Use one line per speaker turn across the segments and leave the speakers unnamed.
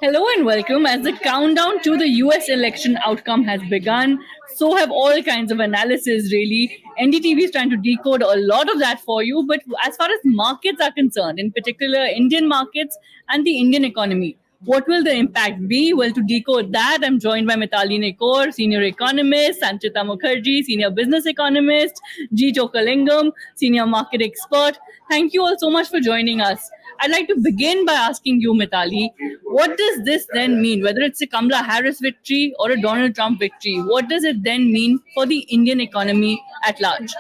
Hello and welcome. As the countdown to the US election outcome has begun, so have all kinds of analysis, really. NDTV is trying to decode a lot of that for you. But as far as markets are concerned, in particular Indian markets and the Indian economy, what will the impact be? Well, to decode that, I'm joined by Mitali Nekor, senior economist, Sanchita Mukherjee, senior business economist, G. Chokalingam, senior market expert. Thank you all so much for joining us. I'd like to begin by asking you, Mitali, what does this then mean? Whether it's a Kamala Harris victory or a Donald Trump victory, what does it then mean for the Indian economy at large?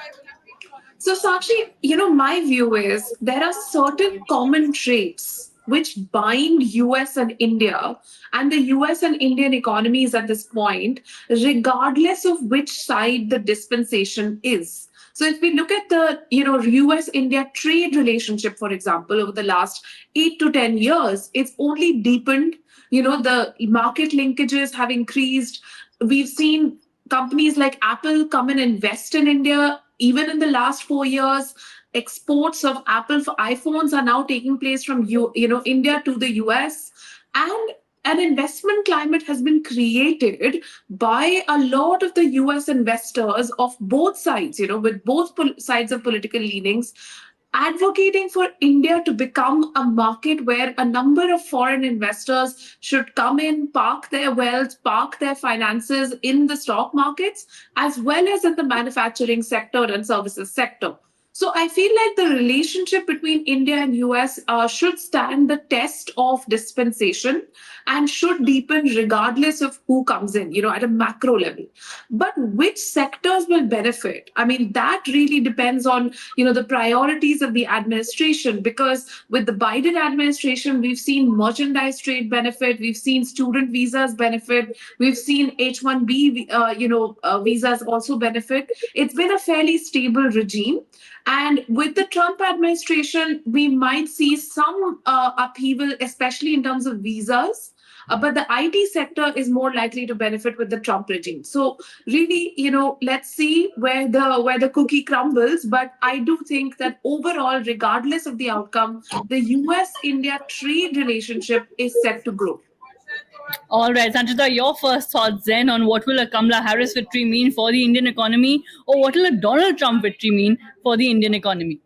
So, Sakshi, my view is there are certain common traits which bind US and India and the US and Indian economies at this point, regardless of which side the dispensation is. So if we look at the US India trade relationship, for example, over the last 8 to 10 years, it's only deepened. The market linkages have increased. We've seen companies like Apple come and invest in India. Even in the last 4 years, exports of Apple for iPhones are now taking place from India to the US, and an investment climate has been created by a lot of the US investors of both sides, with both sides of political leanings, advocating for India to become a market where a number of foreign investors should come in, park their wealth, park their finances in the stock markets, as well as in the manufacturing sector and services sector. So I feel like the relationship between India and US should stand the test of dispensation and should deepen regardless of who comes in, at a macro level. But which sectors will benefit? I mean, that really depends on, the priorities of the administration, because with the Biden administration, we've seen merchandise trade benefit, we've seen student visas benefit, we've seen H-1B, visas also benefit. It's been a fairly stable regime. And with the Trump administration, we might see some upheaval, especially in terms of visas. But the IT sector is more likely to benefit with the Trump regime. So really, let's see where the cookie crumbles. But I do think that overall, regardless of the outcome, the US-India trade relationship is set to grow.
All right, Sanchita, your first thoughts then on what will a Kamala Harris victory mean for the Indian economy, or what will a Donald Trump victory mean for the Indian economy?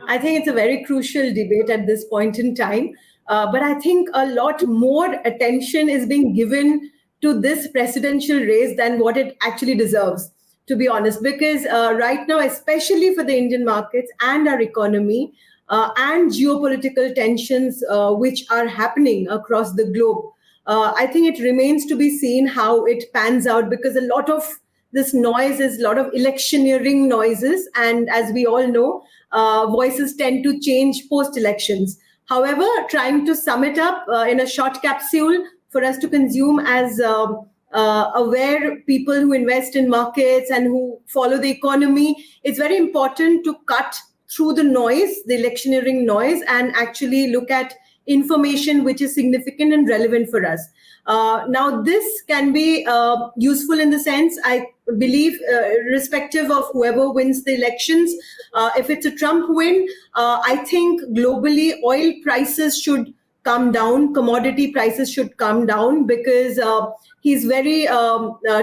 I think it's a very crucial debate at this point in time. But I think a lot more attention is being given to this presidential race than what it actually deserves, to be honest. Because right now, especially for the Indian markets and our economy, and geopolitical tensions which are happening across the globe, I think it remains to be seen how it pans out, because a lot of this noise is a lot of electioneering noises. And as we all know, voices tend to change post elections. However, trying to sum it up in a short capsule for us to consume as aware people who invest in markets and who follow the economy, it's very important to cut through the noise, the electioneering noise, and actually look at information which is significant and relevant for us. Now, this can be useful in the sense, I believe, irrespective of whoever wins the elections. If it's a Trump win, I think globally oil prices should come down, commodity prices should come down, because he's very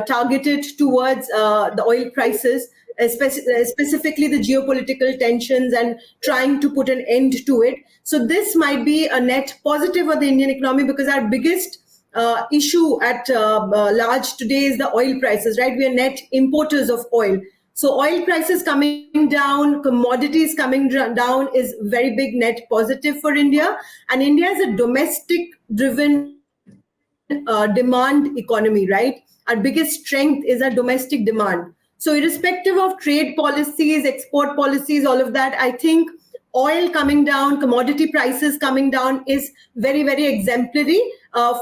targeted towards the oil prices, specifically the geopolitical tensions, and trying to put an end to it. So this might be a net positive for the Indian economy, because our biggest issue at large today is the oil prices, right? We are net importers of oil. So oil prices coming down, commodities coming down is very big net positive for India. And India is a domestic driven demand economy, right? Our biggest strength is our domestic demand. So irrespective of trade policies, export policies, all of that, I think oil coming down, commodity prices coming down is very, very exemplary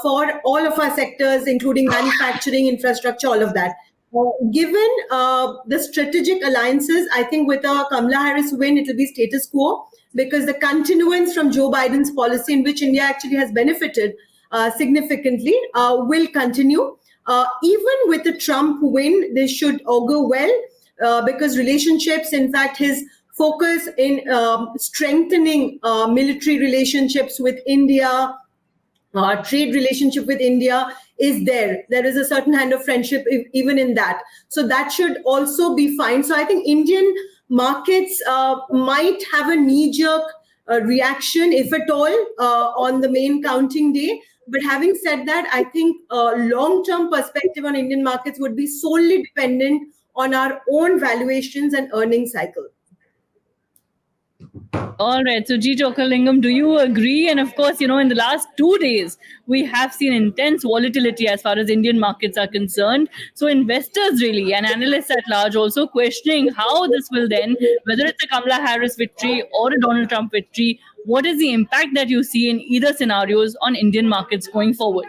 for all of our sectors, including manufacturing, infrastructure, all of that. Given the strategic alliances, I think with a Kamala Harris win, it will be status quo, because the continuance from Joe Biden's policy, in which India actually has benefited significantly, will continue. Even with the Trump win, this should augur well, because relationships, in fact, his focus in strengthening military relationships with India, trade relationship with India is there. There is a certain kind of friendship even in that. So that should also be fine. So I think Indian markets might have a knee-jerk reaction, if at all, on the main counting day. But having said that, I think long-term perspective on Indian markets would be solely dependent on our own valuations and earning cycle.
All right. So, G. Chokalingam, do you agree? And of course, in the last 2 days, we have seen intense volatility as far as Indian markets are concerned. So, investors really and analysts at large also questioning how this will then, whether it's a Kamala Harris victory or a Donald Trump victory, what is the impact that you see in either scenarios on Indian markets going forward?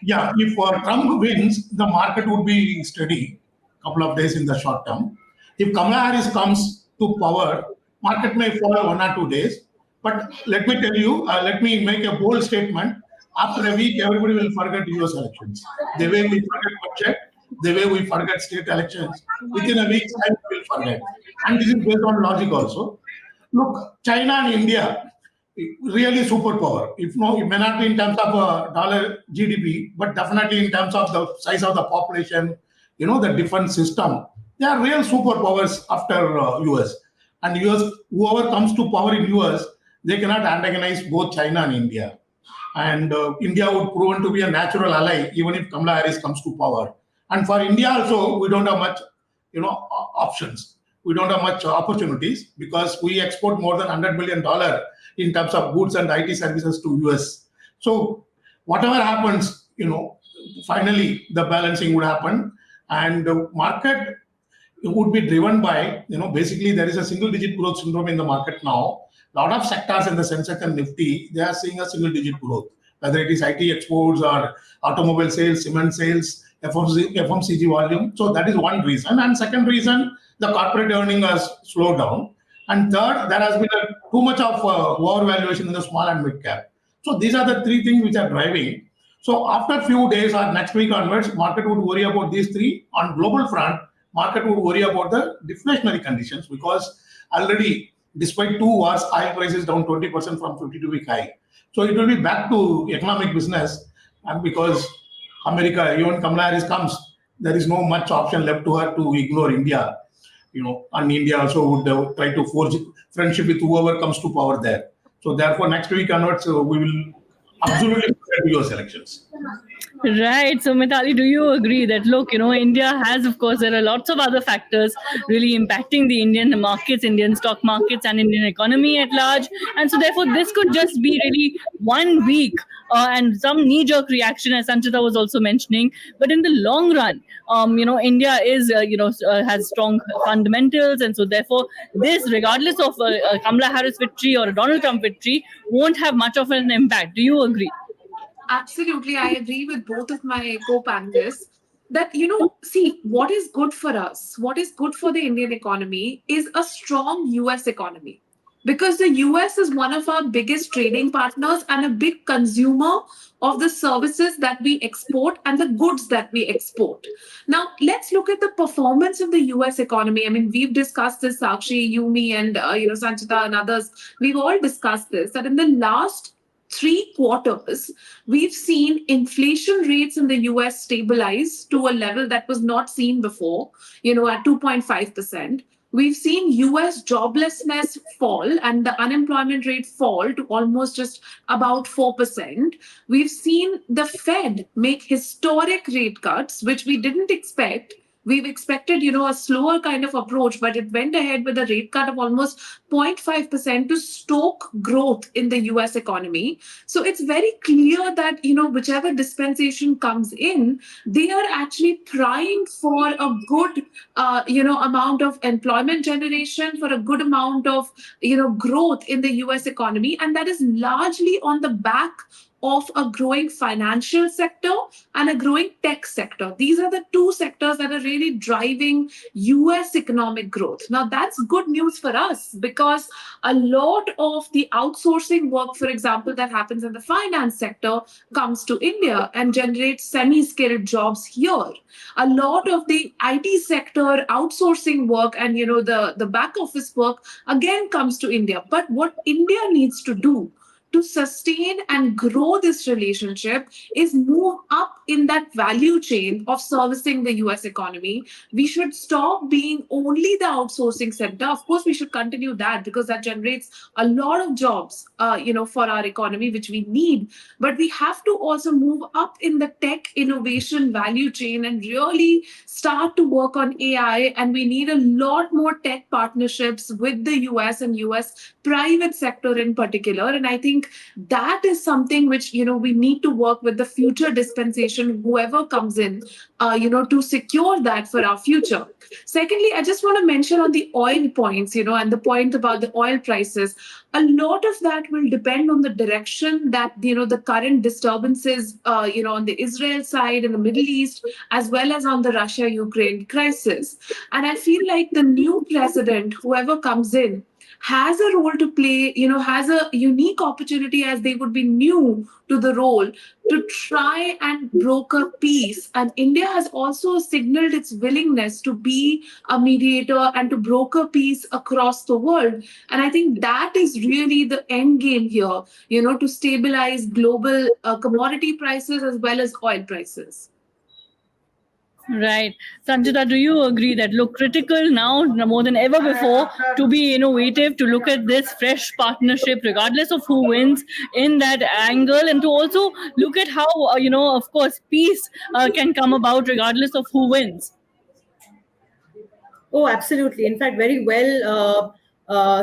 Yeah, if Trump wins, the market would be steady couple of days in the short term. If Kamala Harris comes to power, market may fall 1 or 2 days. But let me tell you, let me make a bold statement. After a week, everybody will forget US elections. The way we forget budget, the way we forget state elections, within a week's time, we will forget. And this is based on logic also. Look, China and India, really superpower. If no, it may not be in terms of dollar GDP, but definitely in terms of the size of the population, the defense system. They are real superpowers after US. And US, whoever comes to power in US, they cannot antagonize both China and India. And India would prove to be a natural ally, even if Kamala Harris comes to power. And for India also, we don't have much, options. We don't have much opportunities because we export more than $100 billion in terms of goods and IT services to US. So whatever happens, finally the balancing would happen, and the market would be driven by, basically there is a single digit growth syndrome in the market now. A lot of sectors in the Sensex and Nifty, they are seeing a single digit growth, whether it is IT exports or automobile sales, cement sales, FMCG volume. So that is one reason. And second reason, the corporate earning has slowed down. And third, there has been too much of overvaluation in the small and mid cap. So these are the three things which are driving. So after a few days or next week onwards, market would worry about these three. On global front, market would worry about the deflationary conditions because already, despite 2 wars, oil price is down 20% from 52-week high. So it will be back to economic business, and because America, even Kamala Harris comes, there is no much option left to her to ignore India. And India also would try to forge friendship with whoever comes to power there. So therefore, next week onwards, we will absolutely prepare US elections.
Right. So, Mithali, do you agree that, look, India has, of course, there are lots of other factors really impacting the Indian markets, Indian stock markets, and Indian economy at large. And so, therefore, this could just be really 1 week and some knee jerk reaction, as Sanchita was also mentioning. But in the long run, India is, has strong fundamentals. And so, therefore, this, regardless of a Kamala Harris victory or a Donald Trump victory, won't have much of an impact. Do you agree?
Absolutely, I agree with both of my co-panelists that, see, what is good for us, what is good for the Indian economy is a strong US economy. Because the US is one of our biggest trading partners and a big consumer of the services that we export and the goods that we export. Now, let's look at the performance of the US economy. I mean, we've discussed this, Sakshi, Yumi, and Sanchita and others. We've all discussed this, that in the last 3 quarters, we've seen inflation rates in the US stabilize to a level that was not seen before, at 2.5%. We've seen US joblessness fall and the unemployment rate fall to almost just about 4%. We've seen the Fed make historic rate cuts, which we didn't expect. We've expected, a slower kind of approach, but it went ahead with a rate cut of almost 0.5% to stoke growth in the US economy. So it's very clear that, whichever dispensation comes in, they are actually primed for a good, amount of employment generation, for a good amount of, growth in the US economy. And that is largely on the back of a growing financial sector and a growing tech sector. These are the two sectors that are really driving US economic growth. Now, that's good news for us because a lot of the outsourcing work, for example, that happens in the finance sector comes to India and generates semi-skilled jobs here. A lot of the IT sector outsourcing work and, the back office work again comes to India. But what India needs to do to sustain and grow this relationship is move up in that value chain of servicing the US economy. We should stop being only the outsourcing center. Of course, we should continue that because that generates a lot of jobs, for our economy, which we need. But we have to also move up in the tech innovation value chain and really start to work on AI. And we need a lot more tech partnerships with the US and US private sector in particular. And I think that is something which, we need to work with the future dispensation, whoever comes in, to secure that for our future. Secondly, I just want to mention on the oil points, and the point about the oil prices. A lot of that will depend on the direction that, the current disturbances, on the Israel side in the Middle East, as well as on the Russia-Ukraine crisis. And I feel like the new president, whoever comes in, has a role to play, has a unique opportunity as they would be new to the role to try and broker peace. And India has also signaled its willingness to be a mediator and to broker peace across the world. And I think that is really the end game here, to stabilize global commodity prices as well as oil prices.
Right. Sanjita, do you agree that look critical now more than ever before to be innovative, to look at this fresh partnership, regardless of who wins in that angle, and to also look at how, of course, peace can come about regardless of who wins?
Oh, absolutely. In fact, very well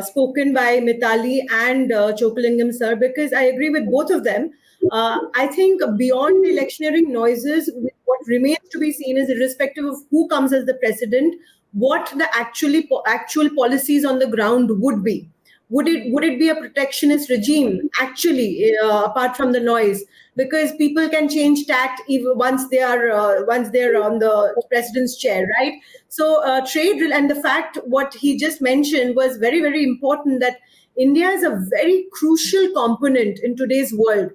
spoken by Mitali and Chokalingam sir, because I agree with both of them. I think beyond the electioneering noises, what remains to be seen is irrespective of who comes as the president, what the actual policies on the ground would be. Would it be a protectionist regime actually, apart from the noise? Because people can change tact even once they're on the president's chair, right? So and the fact what he just mentioned was very, very important, that India is a very crucial component in today's world.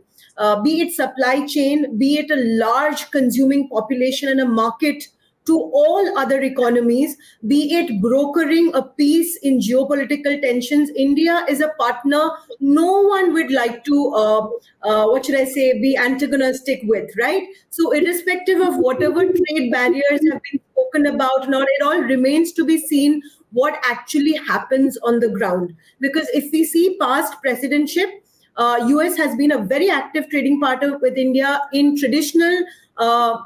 Be it supply chain, be it a large consuming population and a market to all other economies, be it brokering a peace in geopolitical tensions. India is a partner no one would like to, be antagonistic with, right? So, irrespective of whatever trade barriers have been spoken about, not it all remains to be seen what actually happens on the ground. Because if we see past presidentship, US has been a very active trading partner with India in traditional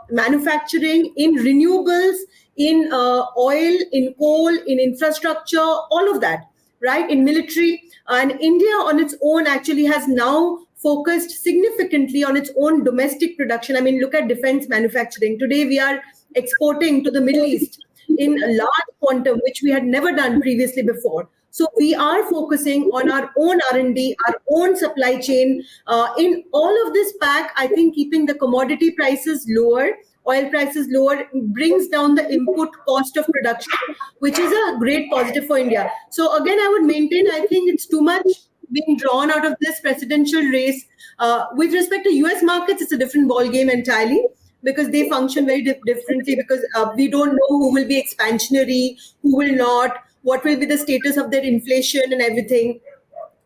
manufacturing, in renewables, in oil, in coal, in infrastructure, all of that, right? In military. And India on its own actually has now focused significantly on its own domestic production. I mean, look at defense manufacturing. Today, we are exporting to the Middle East in a large quantum, which we had never done previously before. So we are focusing on our own R&D, our own supply chain. In all of this pack, I think keeping the commodity prices lower, oil prices lower, brings down the input cost of production, which is a great positive for India. So again, I would maintain, I think it's too much being drawn out of this presidential race. With respect to US markets, it's a different ballgame entirely, because they function very differently, because we don't know who will be expansionary, who will not, what will be the status of their inflation and everything.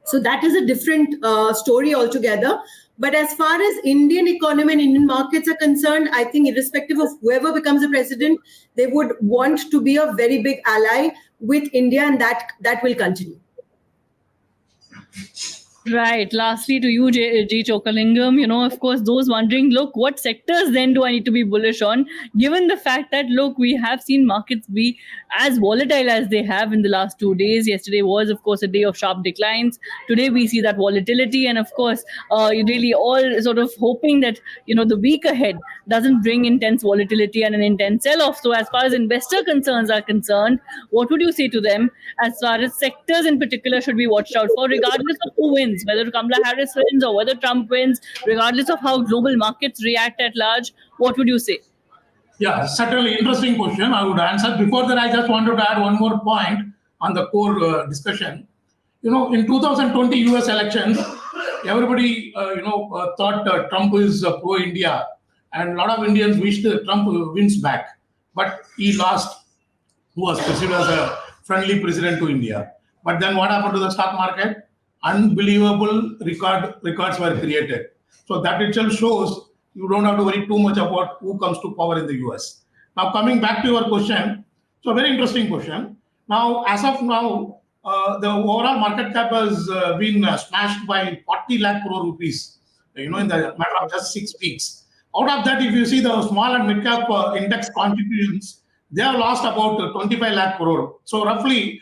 So that is a different story altogether. But as far as Indian economy and Indian markets are concerned, I think irrespective of whoever becomes the president, they would want to be a very big ally with India, and that will continue.
Right. Lastly, to you, G. Chokalingam, of course, those wondering, look, what sectors then do I need to be bullish on, given the fact that, look, we have seen markets be as volatile as they have in the last 2 days. Yesterday was, of course, a day of sharp declines. Today, we see that volatility. And, of course, really all sort of hoping that, the week ahead doesn't bring intense volatility and an intense sell-off. So as far as investor concerns are concerned, what would you say to them as far as sectors in particular should be watched out for, regardless of who wins? Whether Kamala Harris wins or whether Trump wins, regardless of how global markets react at large, what would you say?
Yeah, certainly interesting question. I would answer. Before that, I just wanted to add one more point on the core discussion. In 2020 US elections, everybody, thought Trump is pro-India, and a lot of Indians wished Trump wins back. But he lost, who was perceived as a friendly president to India. But then what happened to the stock market? unbelievable records were created. So that itself shows you don't have to worry too much about who comes to power in the US. Now, coming back to your question, so a very interesting question. Now, as of now, the overall market cap has been smashed by 40 lakh crore rupees, in the matter of just 6 weeks. Out of that, if you see the small and mid cap index constituents, they have lost about 25 lakh crore. So roughly,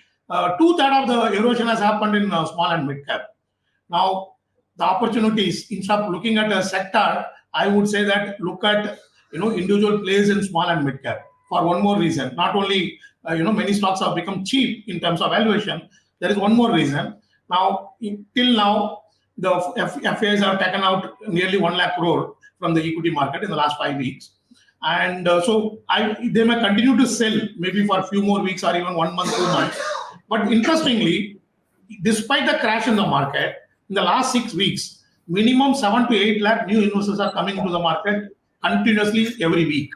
two-thirds of the erosion has happened in small and mid cap. Now, the opportunities, instead of looking at a sector, I would say that look at individual plays in small and mid cap for one more reason. Not only many stocks have become cheap in terms of valuation. There is one more reason. Now, till now, the FAs have taken out nearly 1 lakh crore from the equity market in the last 5 weeks. And so they may continue to sell maybe for a few more weeks or even 1 month, 2 months. But interestingly, despite the crash in the market, in the last 6 weeks, minimum 7 to 8 lakh new investors are coming into the market continuously every week.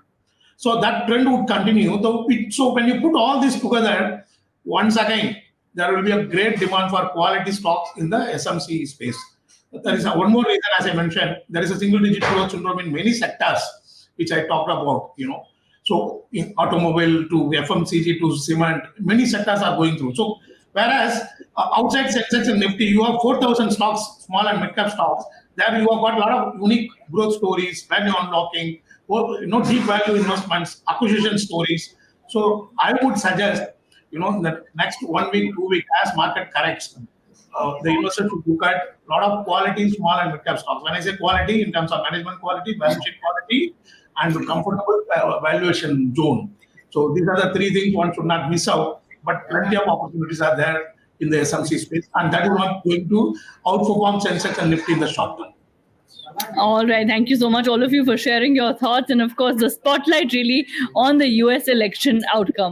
So that trend would continue. So when you put all this together, once again, there will be a great demand for quality stocks in the SMC space. There is one more reason, as I mentioned, there is a single-digit growth syndrome in many sectors, which I talked about. So in automobile to FMCG to cement, many sectors are going through. So whereas outside Sensex and Nifty, you have 4,000 stocks, small and mid-cap stocks. There you have got a lot of unique growth stories, value unlocking, deep value investments, acquisition stories. So I would suggest, in the next 1 week, 2 weeks, as market corrects, the investor should look at a lot of quality small and mid-cap stocks. When I say quality, in terms of management quality, balance sheet quality, and comfortable valuation zone. So these are the three things one should not miss out. But plenty of opportunities are there in the SMC space, and that is not going to outperform Sensex and Nifty in the short term.
All right. Thank you so much, all of you, for sharing your thoughts. And of course, the spotlight really on the US election outcome.